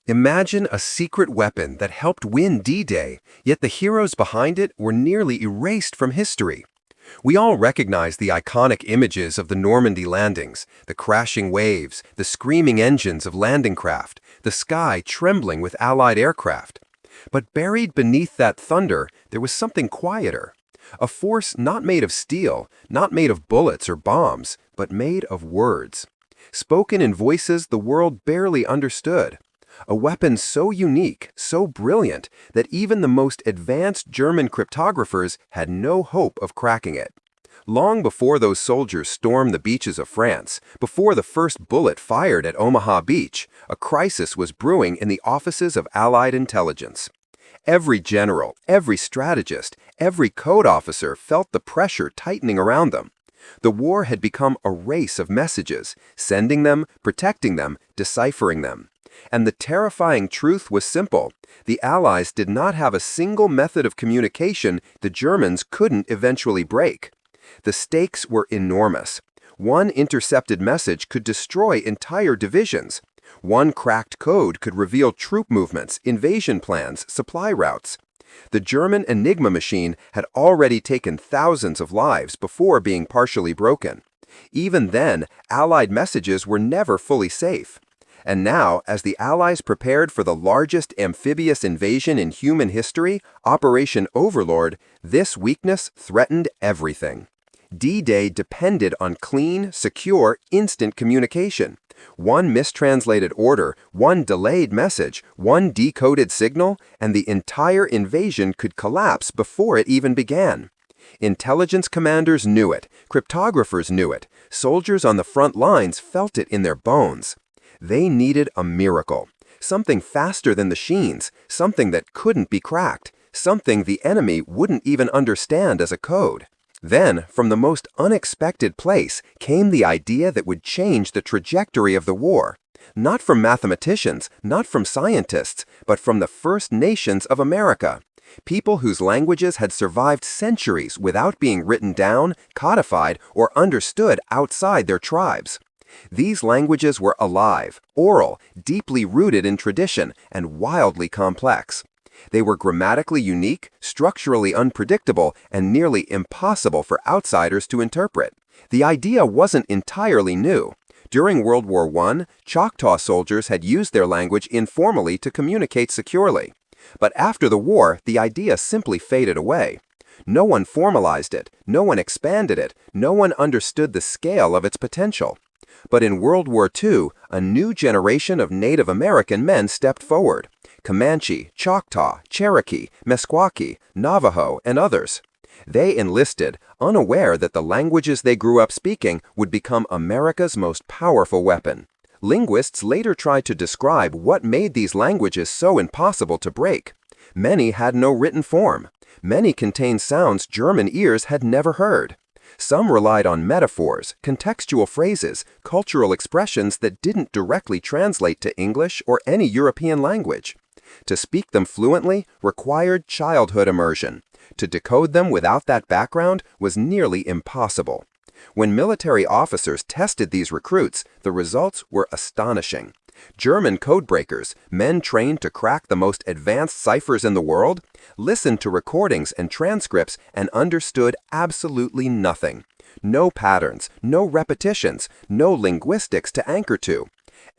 Imagine a secret weapon that helped win D-Day, yet the heroes behind it were nearly erased from history. We all recognize the iconic images of the Normandy landings, the crashing waves, the screaming engines of landing craft, the sky trembling with Allied aircraft. But buried beneath that thunder, there was something quieter. A force not made of steel, not made of bullets or bombs, but made of words. Spoken in voices the world barely understood. A weapon so unique, so brilliant, that even the most advanced German cryptographers had no hope of cracking it. Long before those soldiers stormed the beaches of France, before the first bullet fired at Omaha Beach, a crisis was brewing in the offices of Allied intelligence. Every general, every strategist, every code officer felt the pressure tightening around them. The war had become a race of messages, sending them, protecting them, deciphering them. And the terrifying truth was simple. The Allies did not have a single method of communication the Germans couldn't eventually break. The stakes were enormous. One intercepted message could destroy entire divisions. One cracked code could reveal troop movements, invasion plans, supply routes. The German Enigma machine had already taken thousands of lives before being partially broken. Even then, Allied messages were never fully safe. And now, as the Allies prepared for the largest amphibious invasion in human history, Operation Overlord, this weakness threatened everything. D-Day depended on clean, secure, instant communication. One mistranslated order, one delayed message, one decoded signal, and the entire invasion could collapse before it even began. Intelligence commanders knew it, cryptographers knew it, soldiers on the front lines felt it in their bones. They needed a miracle, something faster than the machines, something that couldn't be cracked, something the enemy wouldn't even understand as a code. Then, from the most unexpected place, came the idea that would change the trajectory of the war. Not from mathematicians, not from scientists, but from the First Nations of America. People whose languages had survived centuries without being written down, codified, or understood outside their tribes. These languages were alive, oral, deeply rooted in tradition, and wildly complex. They were grammatically unique, structurally unpredictable, and nearly impossible for outsiders to interpret. The idea wasn't entirely new. During World War I, Choctaw soldiers had used their language informally to communicate securely. But after the war, the idea simply faded away. No one formalized it, no one expanded it, no one understood the scale of its potential. But in World War II, a new generation of Native American men stepped forward. Comanche, Choctaw, Cherokee, Meskwaki, Navajo, and others. They enlisted, unaware that the languages they grew up speaking would become America's most powerful weapon. Linguists later tried to describe what made these languages so impossible to break. Many had no written form. Many contained sounds German ears had never heard. Some relied on metaphors, contextual phrases, cultural expressions that didn't directly translate to English or any European language. To speak them fluently required childhood immersion. To decode them without that background was nearly impossible. When military officers tested these recruits, the results were astonishing. German codebreakers, men trained to crack the most advanced ciphers in the world, listened to recordings and transcripts and understood absolutely nothing. No patterns, no repetitions, no linguistics to anchor to.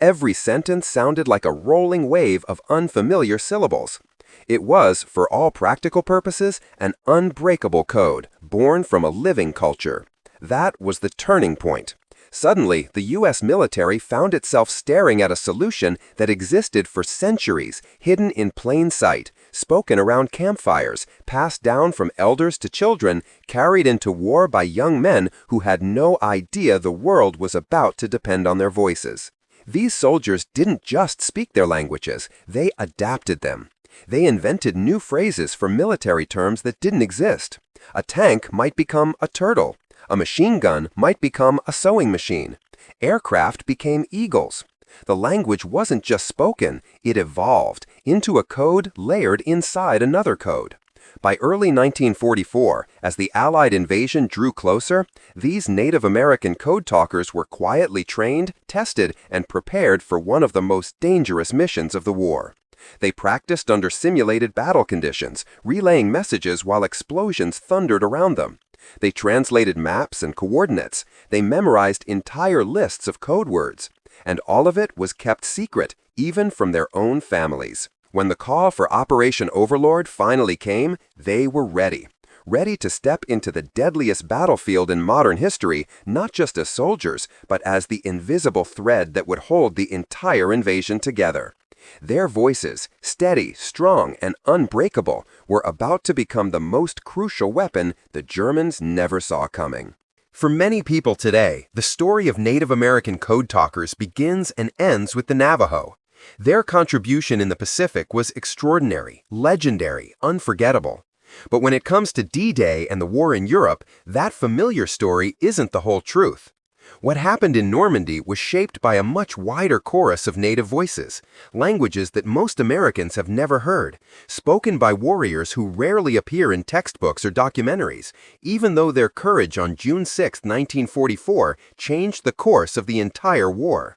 Every sentence sounded like a rolling wave of unfamiliar syllables. It was, for all practical purposes, an unbreakable code, born from a living culture. That was the turning point. Suddenly, the U.S. military found itself staring at a solution that existed for centuries, hidden in plain sight, spoken around campfires, passed down from elders to children, carried into war by young men who had no idea the world was about to depend on their voices. These soldiers didn't just speak their languages, they adapted them. They invented new phrases for military terms that didn't exist. A tank might become a turtle. A machine gun might become a sewing machine. Aircraft became eagles. The language wasn't just spoken, it evolved into a code layered inside another code. By early 1944, as the Allied invasion drew closer, these Native American code talkers were quietly trained, tested, and prepared for one of the most dangerous missions of the war. They practiced under simulated battle conditions, relaying messages while explosions thundered around them. They translated maps and coordinates. They memorized entire lists of code words. And all of it was kept secret, even from their own families. When the call for Operation Overlord finally came, they were ready. Ready to step into the deadliest battlefield in modern history, not just as soldiers, but as the invisible thread that would hold the entire invasion together. Their voices, steady, strong, and unbreakable, were about to become the most crucial weapon the Germans never saw coming. For many people today, the story of Native American code talkers begins and ends with the Navajo. Their contribution in the Pacific was extraordinary, legendary, unforgettable. But when it comes to D-Day and the war in Europe, that familiar story isn't the whole truth. What happened in Normandy was shaped by a much wider chorus of native voices, languages that most Americans have never heard, spoken by warriors who rarely appear in textbooks or documentaries, even though their courage on June 6, 1944, changed the course of the entire war.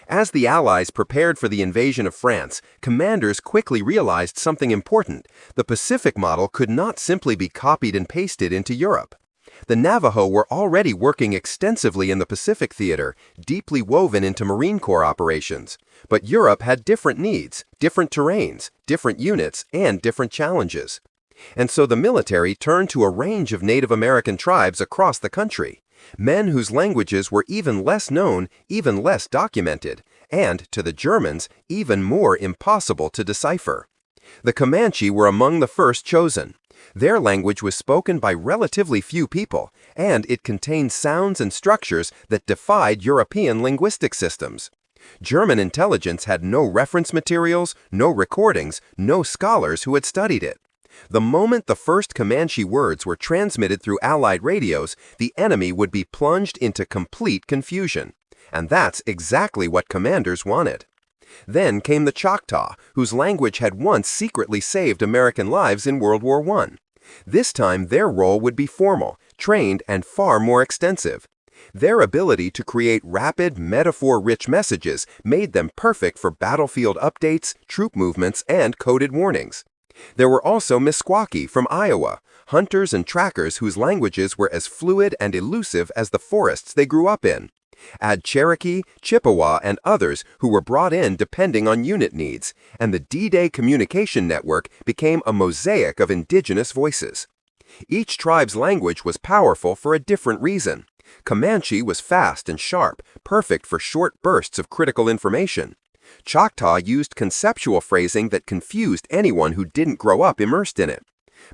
As the Allies prepared for the invasion of France, commanders quickly realized something important. The Pacific model could not simply be copied and pasted into Europe. The Navajo were already working extensively in the Pacific theater, deeply woven into Marine Corps operations. But Europe had different needs, different terrains, different units, and different challenges. And so the military turned to a range of Native American tribes across the country, men whose languages were even less known, even less documented, and, to the Germans, even more impossible to decipher. The Comanche were among the first chosen. Their language was spoken by relatively few people, and it contained sounds and structures that defied European linguistic systems. German intelligence had no reference materials, no recordings, no scholars who had studied it. The moment the first Comanche words were transmitted through Allied radios, the enemy would be plunged into complete confusion. And that's exactly what commanders wanted. Then came the Choctaw, whose language had once secretly saved American lives in World War I. This time their role would be formal, trained, and far more extensive. Their ability to create rapid, metaphor-rich messages made them perfect for battlefield updates, troop movements, and coded warnings. There were also Meskwaki from Iowa, hunters and trackers whose languages were as fluid and elusive as the forests they grew up in. Add Cherokee, Chippewa, and others who were brought in depending on unit needs, and the D-Day communication network became a mosaic of indigenous voices. Each tribe's language was powerful for a different reason. Comanche was fast and sharp, perfect for short bursts of critical information. Choctaw used conceptual phrasing that confused anyone who didn't grow up immersed in it.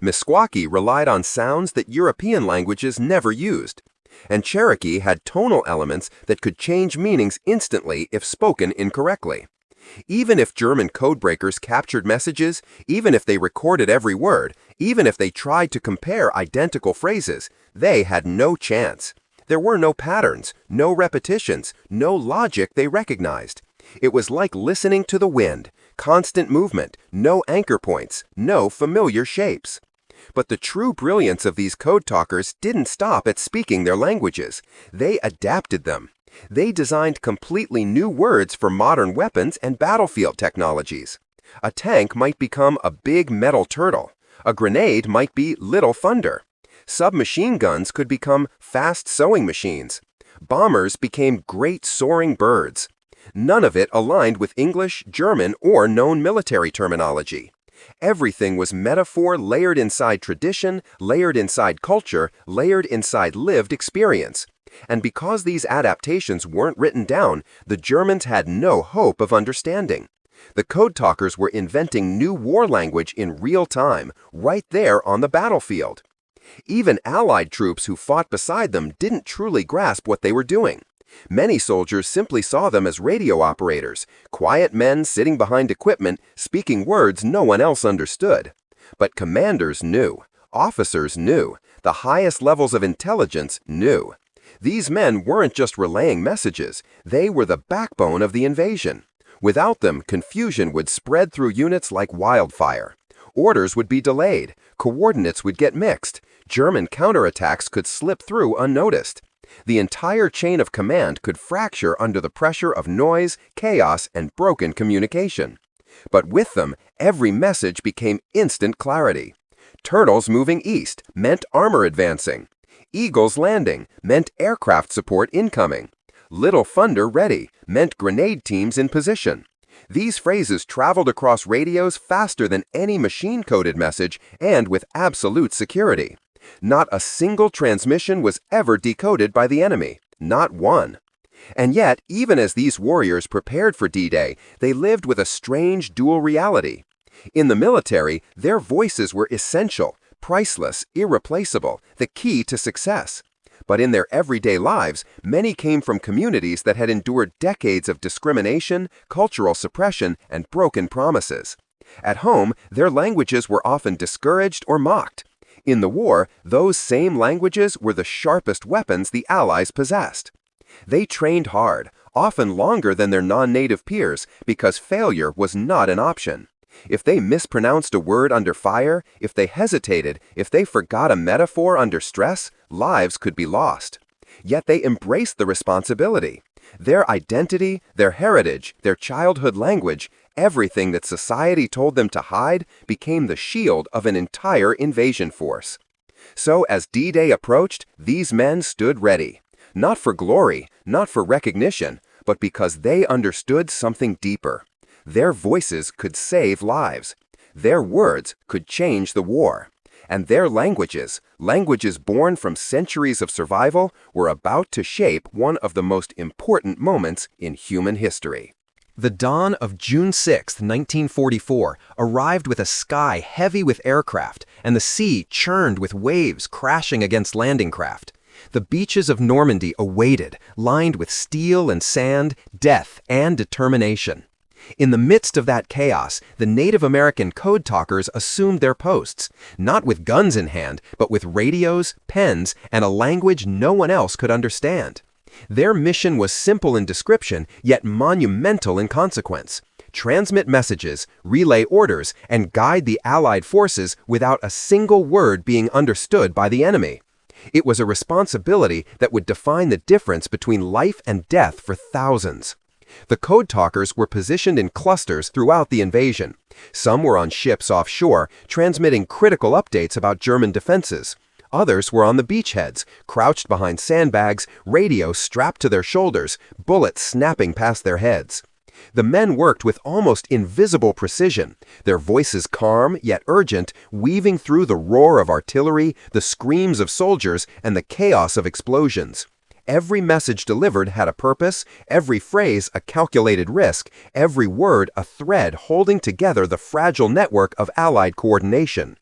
Meskwaki relied on sounds that European languages never used. And Cherokee had tonal elements that could change meanings instantly if spoken incorrectly. Even if German codebreakers captured messages, even if they recorded every word, even if they tried to compare identical phrases, they had no chance. There were no patterns, no repetitions, no logic they recognized. It was like listening to the wind, constant movement, no anchor points, no familiar shapes. But the true brilliance of these code talkers didn't stop at speaking their languages. They adapted them. They designed completely new words for modern weapons and battlefield technologies. A tank might become a big metal turtle. A grenade might be little thunder. Submachine guns could become fast sewing machines. Bombers became great soaring birds. None of it aligned with English, German, or known military terminology. Everything was metaphor layered inside tradition, layered inside culture, layered inside lived experience. And because these adaptations weren't written down, the Germans had no hope of understanding. The code talkers were inventing new war language in real time, right there on the battlefield. Even Allied troops who fought beside them didn't truly grasp what they were doing. Many soldiers simply saw them as radio operators, quiet men sitting behind equipment, speaking words no one else understood. But commanders knew, officers knew, the highest levels of intelligence knew. These men weren't just relaying messages, they were the backbone of the invasion. Without them, confusion would spread through units like wildfire. Orders would be delayed, coordinates would get mixed, German counterattacks could slip through unnoticed. The entire chain of command could fracture under the pressure of noise, chaos, and broken communication. But with them, every message became instant clarity. Turtles moving east meant armor advancing. Eagles landing meant aircraft support incoming. Little thunder ready meant grenade teams in position. These phrases traveled across radios faster than any machine-coded message and with absolute security. Not a single transmission was ever decoded by the enemy, not one. And yet, even as these warriors prepared for D-Day, they lived with a strange dual reality. In the military, their voices were essential, priceless, irreplaceable, the key to success. But in their everyday lives, many came from communities that had endured decades of discrimination, cultural suppression, and broken promises. At home, their languages were often discouraged or mocked. In the war, those same languages were the sharpest weapons the Allies possessed. They trained hard, often longer than their non-native peers, because failure was not an option. If they mispronounced a word under fire, if they hesitated, if they forgot a metaphor under stress, lives could be lost. Yet they embraced the responsibility. Their identity, their heritage, their childhood language, everything that society told them to hide, became the shield of an entire invasion force. So as D-Day approached, these men stood ready. Not for glory, not for recognition, but because they understood something deeper. Their voices could save lives. Their words could change the war. And their languages, languages born from centuries of survival, were about to shape one of the most important moments in human history. The dawn of June 6, 1944, arrived with a sky heavy with aircraft and the sea churned with waves crashing against landing craft. The beaches of Normandy awaited, lined with steel and sand, death and determination. In the midst of that chaos, the Native American Code Talkers assumed their posts, not with guns in hand, but with radios, pens, and a language no one else could understand. Their mission was simple in description, yet monumental in consequence. Transmit messages, relay orders, and guide the Allied forces without a single word being understood by the enemy. It was a responsibility that would define the difference between life and death for thousands. The Code Talkers were positioned in clusters throughout the invasion. Some were on ships offshore, transmitting critical updates about German defenses. Others were on the beachheads, crouched behind sandbags, radios strapped to their shoulders, bullets snapping past their heads. The men worked with almost invisible precision, their voices calm yet urgent, weaving through the roar of artillery, the screams of soldiers, and the chaos of explosions. Every message delivered had a purpose, every phrase a calculated risk, every word a thread holding together the fragile network of Allied coordination.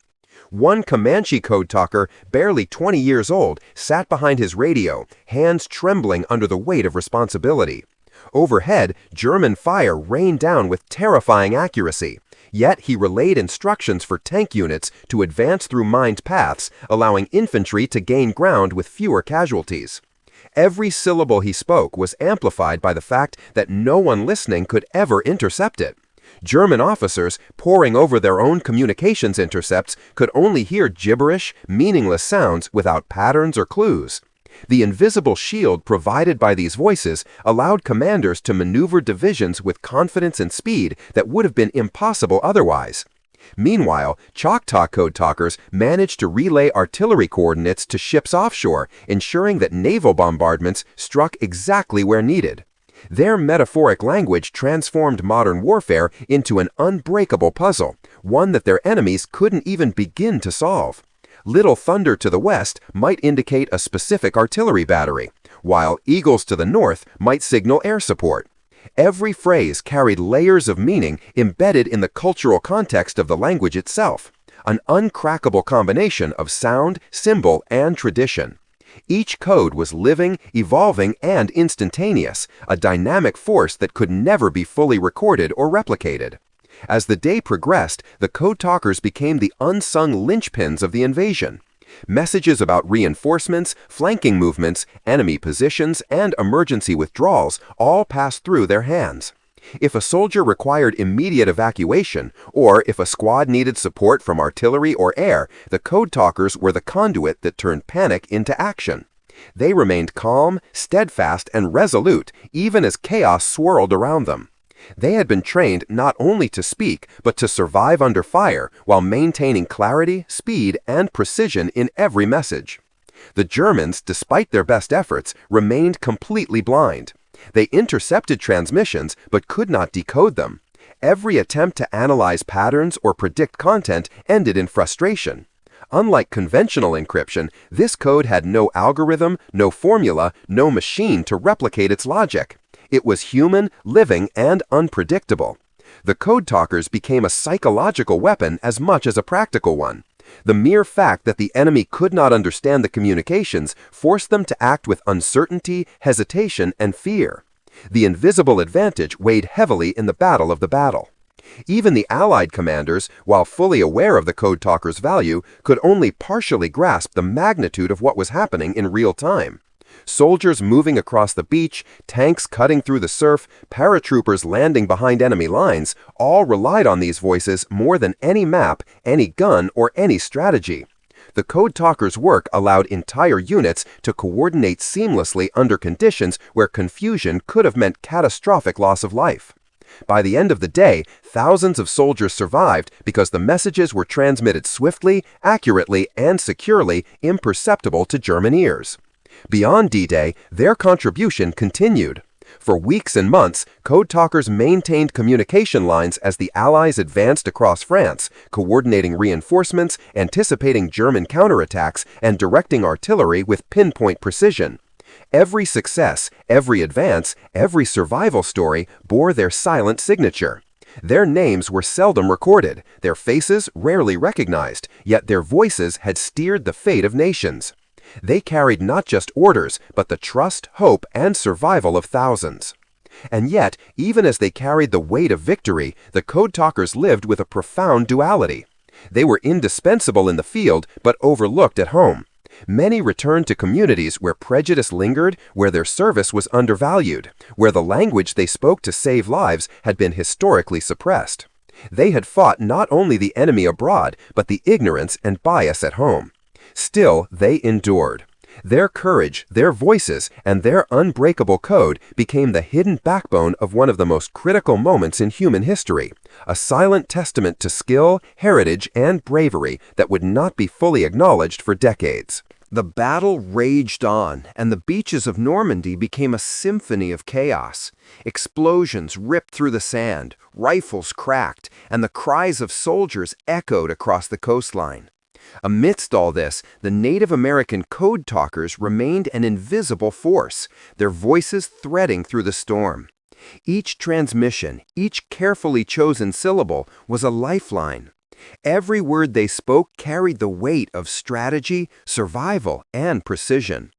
One Comanche code talker, barely 20 years old, sat behind his radio, hands trembling under the weight of responsibility. Overhead, German fire rained down with terrifying accuracy. Yet he relayed instructions for tank units to advance through mined paths, allowing infantry to gain ground with fewer casualties. Every syllable he spoke was amplified by the fact that no one listening could ever intercept it. German officers, poring over their own communications intercepts, could only hear gibberish, meaningless sounds without patterns or clues. The invisible shield provided by these voices allowed commanders to maneuver divisions with confidence and speed that would have been impossible otherwise. Meanwhile, Choctaw code talkers managed to relay artillery coordinates to ships offshore, ensuring that naval bombardments struck exactly where needed. Their metaphoric language transformed modern warfare into an unbreakable puzzle, one that their enemies couldn't even begin to solve. Little Thunder to the west might indicate a specific artillery battery, while Eagles to the north might signal air support. Every phrase carried layers of meaning embedded in the cultural context of the language itself, an uncrackable combination of sound, symbol, and tradition. Each code was living, evolving, and instantaneous, a dynamic force that could never be fully recorded or replicated. As the day progressed, the code talkers became the unsung linchpins of the invasion. Messages about reinforcements, flanking movements, enemy positions, and emergency withdrawals all passed through their hands. If a soldier required immediate evacuation, or if a squad needed support from artillery or air, the Code Talkers were the conduit that turned panic into action. They remained calm, steadfast, and resolute, even as chaos swirled around them. They had been trained not only to speak, but to survive under fire while maintaining clarity, speed, and precision in every message. The Germans, despite their best efforts, remained completely blind. They intercepted transmissions but could not decode them. Every attempt to analyze patterns or predict content ended in frustration. Unlike conventional encryption, this code had no algorithm, no formula, no machine to replicate its logic. It was human, living, and unpredictable. The Code Talkers became a psychological weapon as much as a practical one. The mere fact that the enemy could not understand the communications forced them to act with uncertainty, hesitation, and fear. The invisible advantage weighed heavily in the battle of the battle. Even the Allied commanders, while fully aware of the Code Talkers' value, could only partially grasp the magnitude of what was happening in real time. Soldiers moving across the beach, tanks cutting through the surf, paratroopers landing behind enemy lines, all relied on these voices more than any map, any gun, or any strategy. The Code Talkers' work allowed entire units to coordinate seamlessly under conditions where confusion could have meant catastrophic loss of life. By the end of the day, thousands of soldiers survived because the messages were transmitted swiftly, accurately, and securely, imperceptible to German ears. Beyond D-Day, their contribution continued. For weeks and months, Code Talkers maintained communication lines as the Allies advanced across France, coordinating reinforcements, anticipating German counterattacks, and directing artillery with pinpoint precision. Every success, every advance, every survival story bore their silent signature. Their names were seldom recorded, their faces rarely recognized, yet their voices had steered the fate of nations. They carried not just orders, but the trust, hope, and survival of thousands. And yet, even as they carried the weight of victory, the Code Talkers lived with a profound duality. They were indispensable in the field, but overlooked at home. Many returned to communities where prejudice lingered, where their service was undervalued, where the language they spoke to save lives had been historically suppressed. They had fought not only the enemy abroad, but the ignorance and bias at home. Still, they endured. Their courage, their voices, and their unbreakable code became the hidden backbone of one of the most critical moments in human history, a silent testament to skill, heritage, and bravery that would not be fully acknowledged for decades. The battle raged on, and the beaches of Normandy became a symphony of chaos. Explosions ripped through the sand, rifles cracked, and the cries of soldiers echoed across the coastline. Amidst all this, the Native American Code Talkers remained an invisible force, their voices threading through the storm. Each transmission, each carefully chosen syllable, was a lifeline. Every word they spoke carried the weight of strategy, survival, and precision.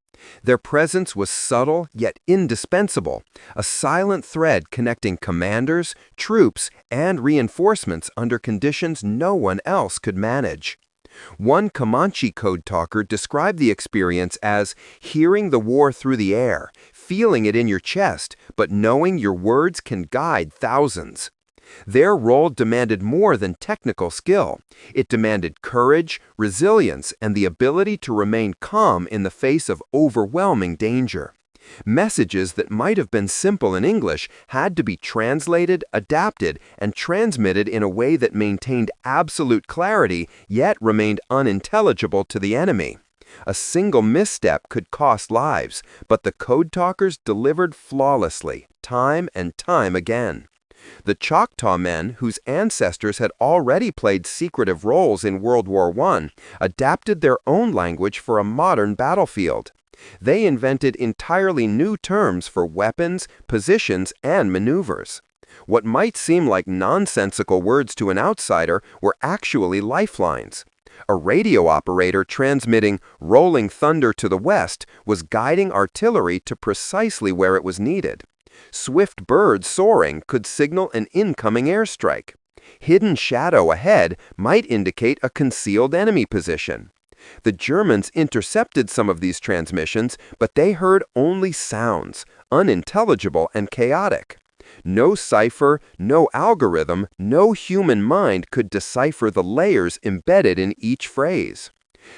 Their presence was subtle yet indispensable, a silent thread connecting commanders, troops, and reinforcements under conditions no one else could manage. One Comanche Code Talker described the experience as hearing the war through the air, feeling it in your chest, but knowing your words can guide thousands. Their role demanded more than technical skill. It demanded courage, resilience, and the ability to remain calm in the face of overwhelming danger. Messages that might have been simple in English had to be translated, adapted, and transmitted in a way that maintained absolute clarity yet remained unintelligible to the enemy. A single misstep could cost lives, but the Code Talkers delivered flawlessly, time and time again. The Choctaw men, whose ancestors had already played secretive roles in World War I, adapted their own language for a modern battlefield. They invented entirely new terms for weapons, positions, and maneuvers. What might seem like nonsensical words to an outsider were actually lifelines. A radio operator transmitting "rolling thunder" to the west was guiding artillery to precisely where it was needed. Swift birds soaring could signal an incoming airstrike. Hidden shadow ahead might indicate a concealed enemy position. The Germans intercepted some of these transmissions, but they heard only sounds, unintelligible and chaotic. No cipher, no algorithm, no human mind could decipher the layers embedded in each phrase.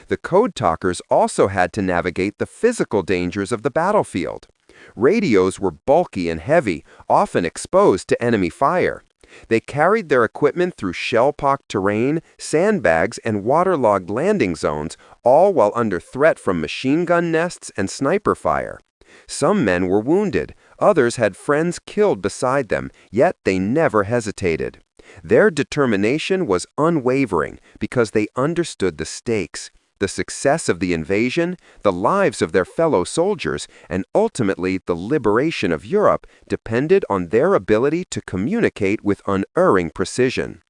The code talkers also had to navigate the physical dangers of the battlefield. Radios were bulky and heavy, often exposed to enemy fire. They carried their equipment through shell-pocked terrain, sandbags, and waterlogged landing zones, all while under threat from machine gun nests and sniper fire. Some men were wounded, others had friends killed beside them, yet they never hesitated. Their determination was unwavering because they understood the stakes. The success of the invasion, the lives of their fellow soldiers, and ultimately the liberation of Europe depended on their ability to communicate with unerring precision.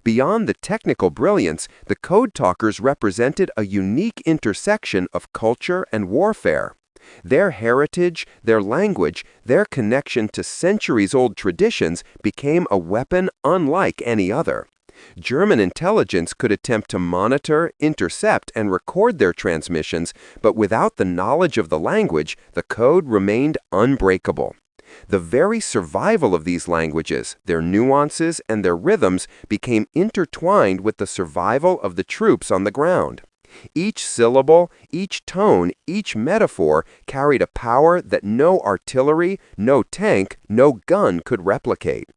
Beyond the technical brilliance, the code talkers represented a unique intersection of culture and warfare. Their heritage, their language, their connection to centuries-old traditions became a weapon unlike any other. German intelligence could attempt to monitor, intercept, and record their transmissions, but without the knowledge of the language, the code remained unbreakable. The very survival of these languages, their nuances, and their rhythms became intertwined with the survival of the troops on the ground. Each syllable, each tone, each metaphor carried a power that no artillery, no tank, no gun could replicate.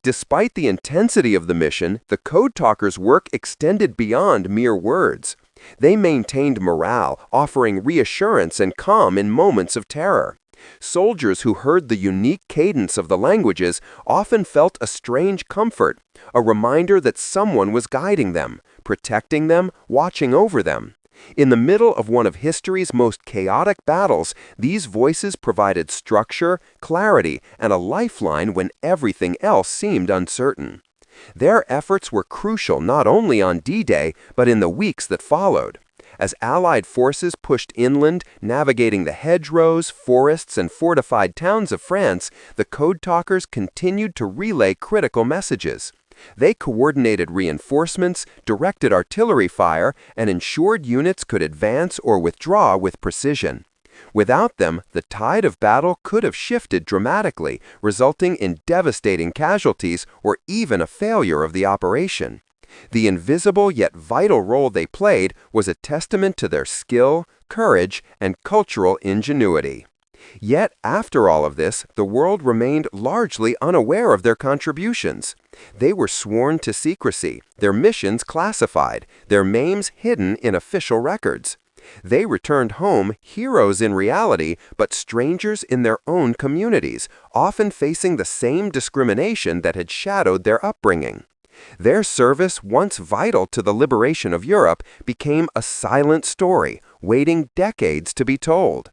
Despite the intensity of the mission, the code talkers' work extended beyond mere words. They maintained morale, offering reassurance and calm in moments of terror. Soldiers who heard the unique cadence of the languages often felt a strange comfort, a reminder that someone was guiding them, protecting them, watching over them. In the middle of one of history's most chaotic battles, these voices provided structure, clarity, and a lifeline when everything else seemed uncertain. Their efforts were crucial not only on D-Day, but in the weeks that followed. As Allied forces pushed inland, navigating the hedgerows, forests, and fortified towns of France, the code talkers continued to relay critical messages. They coordinated reinforcements, directed artillery fire, and ensured units could advance or withdraw with precision. Without them, the tide of battle could have shifted dramatically, resulting in devastating casualties or even a failure of the operation. The invisible yet vital role they played was a testament to their skill, courage, and cultural ingenuity. Yet, after all of this, the world remained largely unaware of their contributions. They were sworn to secrecy, their missions classified, their names hidden in official records. They returned home heroes in reality, but strangers in their own communities, often facing the same discrimination that had shadowed their upbringing. Their service, once vital to the liberation of Europe, became a silent story, waiting decades to be told.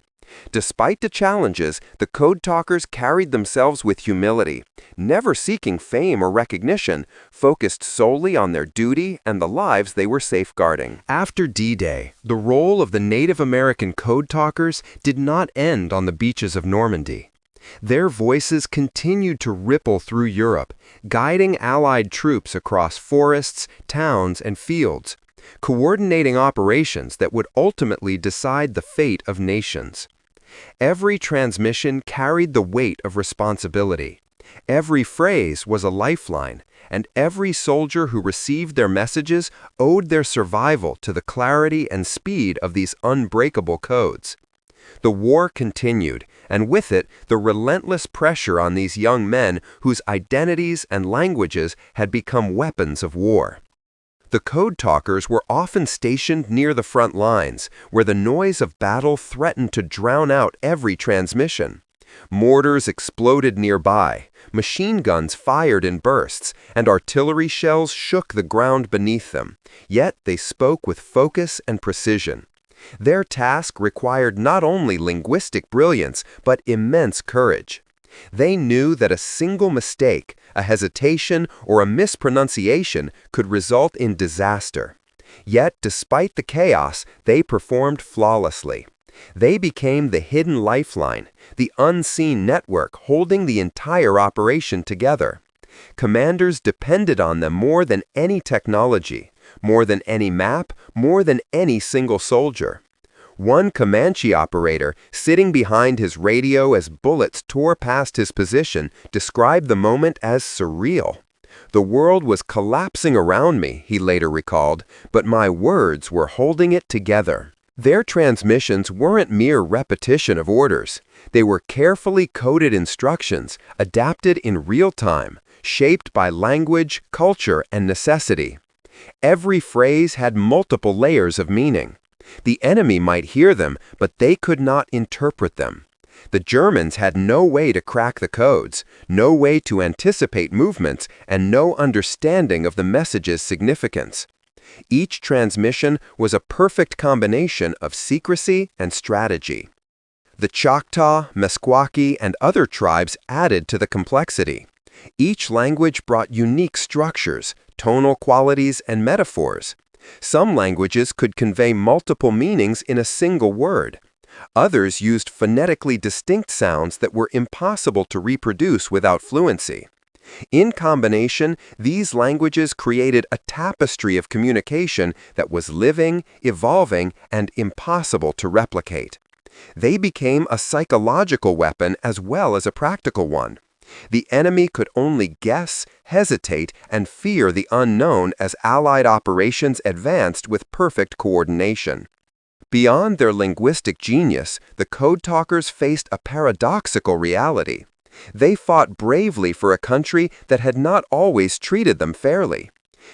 Despite the challenges, the code talkers carried themselves with humility, never seeking fame or recognition, focused solely on their duty and the lives they were safeguarding. After D-Day, the role of the Native American code talkers did not end on the beaches of Normandy. Their voices continued to ripple through Europe, guiding Allied troops across forests, towns, and fields, coordinating operations that would ultimately decide the fate of nations. Every transmission carried the weight of responsibility. Every phrase was a lifeline, and every soldier who received their messages owed their survival to the clarity and speed of these unbreakable codes. The war continued, and with it, the relentless pressure on these young men whose identities and languages had become weapons of war. The code talkers were often stationed near the front lines, where the noise of battle threatened to drown out every transmission. Mortars exploded nearby, machine guns fired in bursts, and artillery shells shook the ground beneath them. Yet they spoke with focus and precision. Their task required not only linguistic brilliance, but immense courage. They knew that a single mistake, a hesitation, or a mispronunciation could result in disaster. Yet, despite the chaos, they performed flawlessly. They became the hidden lifeline, the unseen network holding the entire operation together. Commanders depended on them more than any technology, more than any map, more than any single soldier. One Comanche operator, sitting behind his radio as bullets tore past his position, described the moment as surreal. "The world was collapsing around me," he later recalled, "but my words were holding it together." Their transmissions weren't mere repetition of orders. They were carefully coded instructions, adapted in real time, shaped by language, culture, and necessity. Every phrase had multiple layers of meaning. The enemy might hear them, but they could not interpret them. The Germans had no way to crack the codes, no way to anticipate movements, and no understanding of the message's significance. Each transmission was a perfect combination of secrecy and strategy. The Choctaw, Meskwaki, and other tribes added to the complexity. Each language brought unique structures, tonal qualities, and metaphors. Some languages could convey multiple meanings in a single word. Others used phonetically distinct sounds that were impossible to reproduce without fluency. In combination, these languages created a tapestry of communication that was living, evolving, and impossible to replicate. They became a psychological weapon as well as a practical one. The enemy could only guess, hesitate, and fear the unknown as Allied operations advanced with perfect coordination. Beyond their linguistic genius, the Code Talkers faced a paradoxical reality. They fought bravely for a country that had not always treated them fairly.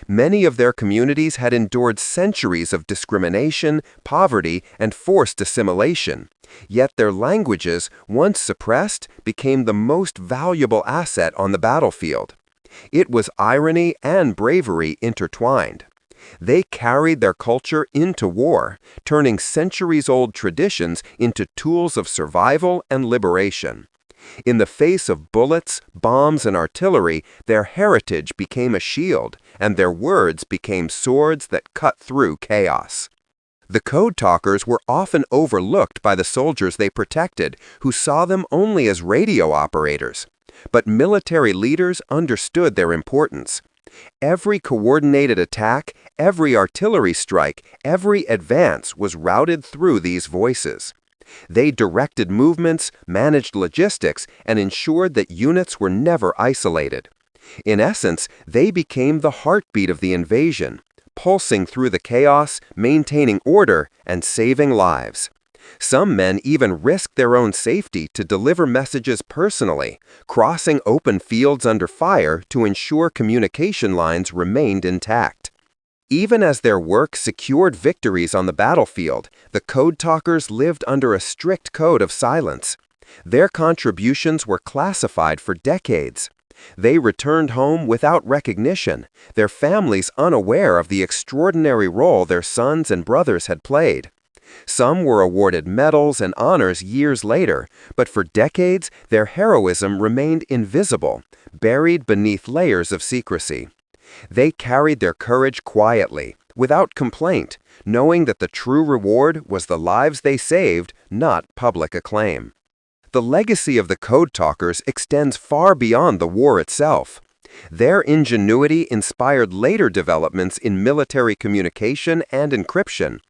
Many of their communities had endured centuries of discrimination, poverty, and forced assimilation. Yet their languages, once suppressed, became the most valuable asset on the battlefield. It was irony and bravery intertwined. They carried their culture into war, turning centuries-old traditions into tools of survival and liberation. In the face of bullets, bombs, and artillery, their heritage became a shield, and their words became swords that cut through chaos. The Code Talkers were often overlooked by the soldiers they protected, who saw them only as radio operators. But military leaders understood their importance. Every coordinated attack, every artillery strike, every advance was routed through these voices. They directed movements, managed logistics, and ensured that units were never isolated. In essence, they became the heartbeat of the invasion, pulsing through the chaos, maintaining order, and saving lives. Some men even risked their own safety to deliver messages personally, crossing open fields under fire to ensure communication lines remained intact. Even as their work secured victories on the battlefield, the Code Talkers lived under a strict code of silence. Their contributions were classified for decades. They returned home without recognition, their families unaware of the extraordinary role their sons and brothers had played. Some were awarded medals and honors years later, but for decades their heroism remained invisible, buried beneath layers of secrecy. They carried their courage quietly, without complaint, knowing that the true reward was the lives they saved, not public acclaim. The legacy of the Code Talkers extends far beyond the war itself. Their ingenuity inspired later developments in military communication and encryption.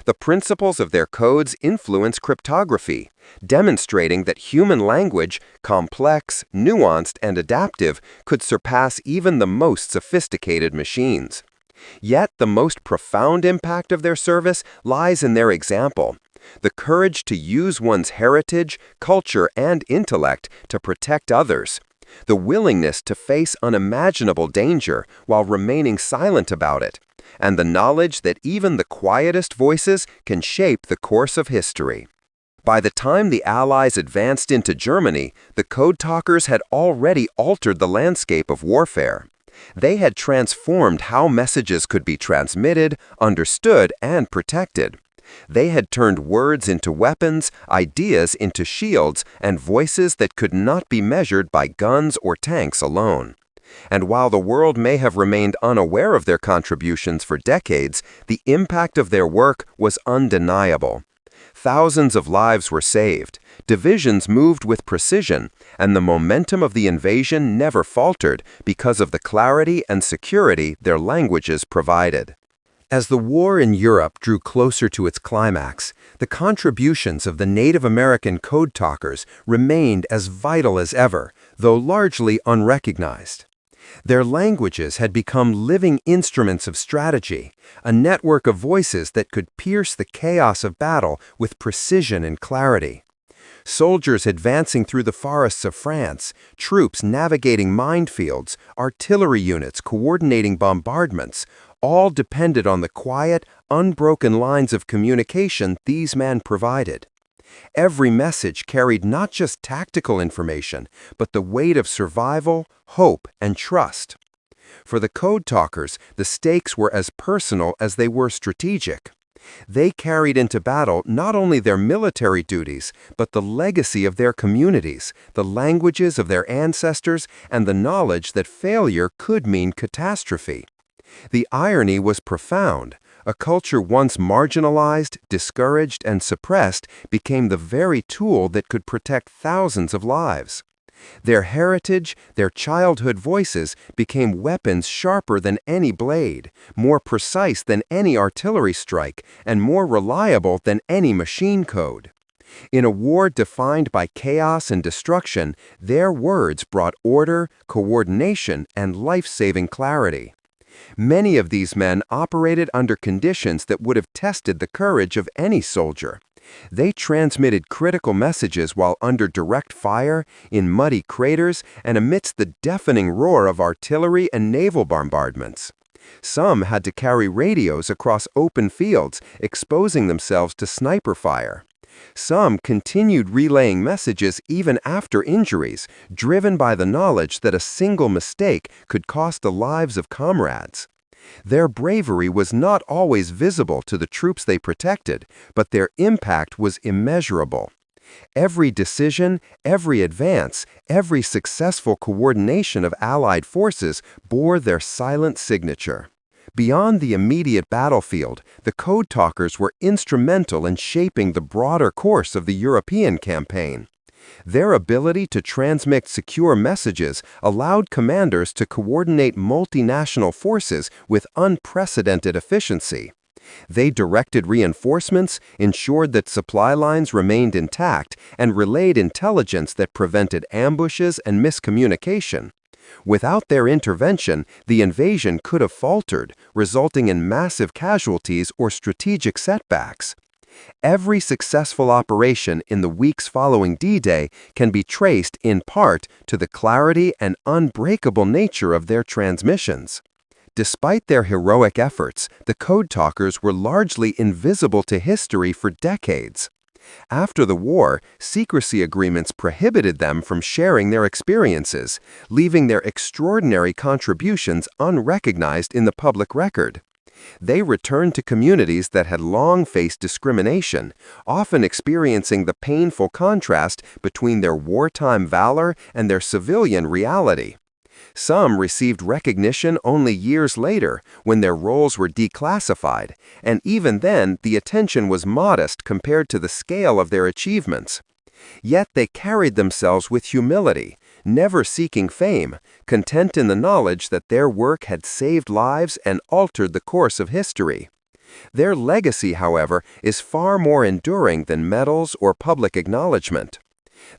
The principles of their codes influence cryptography, demonstrating that human language, complex, nuanced, and adaptive, could surpass even the most sophisticated machines. Yet the most profound impact of their service lies in their example, the courage to use one's heritage, culture, and intellect to protect others, the willingness to face unimaginable danger while remaining silent about it, and the knowledge that even the quietest voices can shape the course of history. By the time the Allies advanced into Germany, the Code Talkers had already altered the landscape of warfare. They had transformed how messages could be transmitted, understood, and protected. They had turned words into weapons, ideas into shields, and voices that could not be measured by guns or tanks alone. And while the world may have remained unaware of their contributions for decades, the impact of their work was undeniable. Thousands of lives were saved, divisions moved with precision, and the momentum of the invasion never faltered because of the clarity and security their languages provided. As the war in Europe drew closer to its climax, the contributions of the Native American Code Talkers remained as vital as ever, though largely unrecognized. Their languages had become living instruments of strategy, a network of voices that could pierce the chaos of battle with precision and clarity. Soldiers advancing through the forests of France, troops navigating minefields, artillery units coordinating bombardments, all depended on the quiet, unbroken lines of communication these men provided. Every message carried not just tactical information, but the weight of survival, hope, and trust. For the Code Talkers, the stakes were as personal as they were strategic. They carried into battle not only their military duties, but the legacy of their communities, the languages of their ancestors, and the knowledge that failure could mean catastrophe. The irony was profound. A culture once marginalized, discouraged, and suppressed became the very tool that could protect thousands of lives. Their heritage, their childhood voices, became weapons sharper than any blade, more precise than any artillery strike, and more reliable than any machine code. In a war defined by chaos and destruction, their words brought order, coordination, and life-saving clarity. Many of these men operated under conditions that would have tested the courage of any soldier. They transmitted critical messages while under direct fire, in muddy craters, and amidst the deafening roar of artillery and naval bombardments. Some had to carry radios across open fields, exposing themselves to sniper fire. Some continued relaying messages even after injuries, driven by the knowledge that a single mistake could cost the lives of comrades. Their bravery was not always visible to the troops they protected, but their impact was immeasurable. Every decision, every advance, every successful coordination of Allied forces bore their silent signature. Beyond the immediate battlefield, the Code Talkers were instrumental in shaping the broader course of the European campaign. Their ability to transmit secure messages allowed commanders to coordinate multinational forces with unprecedented efficiency. They directed reinforcements, ensured that supply lines remained intact, and relayed intelligence that prevented ambushes and miscommunication. Without their intervention, the invasion could have faltered, resulting in massive casualties or strategic setbacks. Every successful operation in the weeks following D-Day can be traced in part to the clarity and unbreakable nature of their transmissions. Despite their heroic efforts, the Code Talkers were largely invisible to history for decades. After the war, secrecy agreements prohibited them from sharing their experiences, leaving their extraordinary contributions unrecognized in the public record. They returned to communities that had long faced discrimination, often experiencing the painful contrast between their wartime valor and their civilian reality. Some received recognition only years later, when their roles were declassified, and even then the attention was modest compared to the scale of their achievements. Yet they carried themselves with humility, never seeking fame, content in the knowledge that their work had saved lives and altered the course of history. Their legacy, however, is far more enduring than medals or public acknowledgement.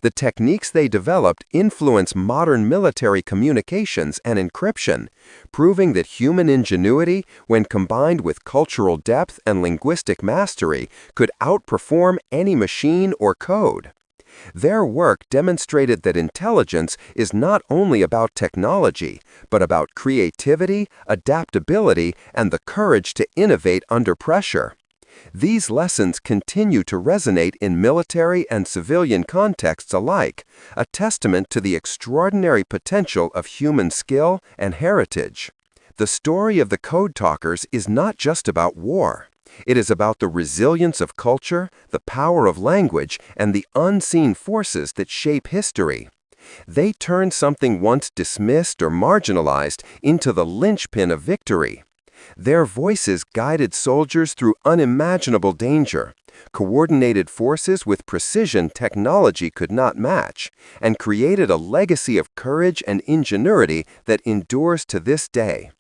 The techniques they developed influence modern military communications and encryption, proving that human ingenuity, when combined with cultural depth and linguistic mastery, could outperform any machine or code. Their work demonstrated that intelligence is not only about technology, but about creativity, adaptability, and the courage to innovate under pressure. These lessons continue to resonate in military and civilian contexts alike, a testament to the extraordinary potential of human skill and heritage. The story of the Code Talkers is not just about war. It is about the resilience of culture, the power of language, and the unseen forces that shape history. They turned something once dismissed or marginalized into the linchpin of victory. Their voices guided soldiers through unimaginable danger, coordinated forces with precision technology could not match, and created a legacy of courage and ingenuity that endures to this day.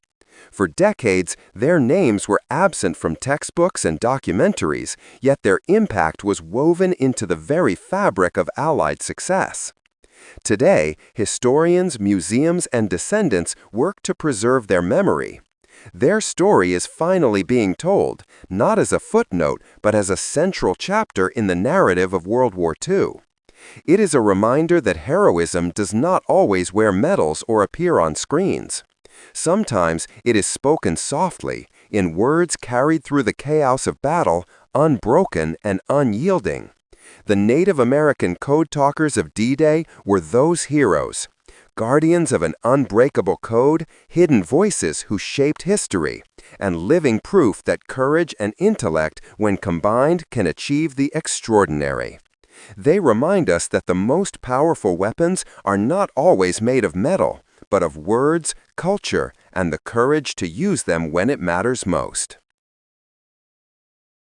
For decades, their names were absent from textbooks and documentaries, yet their impact was woven into the very fabric of Allied success. Today, historians, museums, and descendants work to preserve their memory. Their story is finally being told, not as a footnote, but as a central chapter in the narrative of World War II. It is a reminder that heroism does not always wear medals or appear on screens. Sometimes it is spoken softly, in words carried through the chaos of battle, unbroken and unyielding. The Native American Code Talkers of D-Day were those heroes, guardians of an unbreakable code, hidden voices who shaped history, and living proof that courage and intellect, when combined, can achieve the extraordinary. They remind us that the most powerful weapons are not always made of metal, but of words, culture, and the courage to use them when it matters most.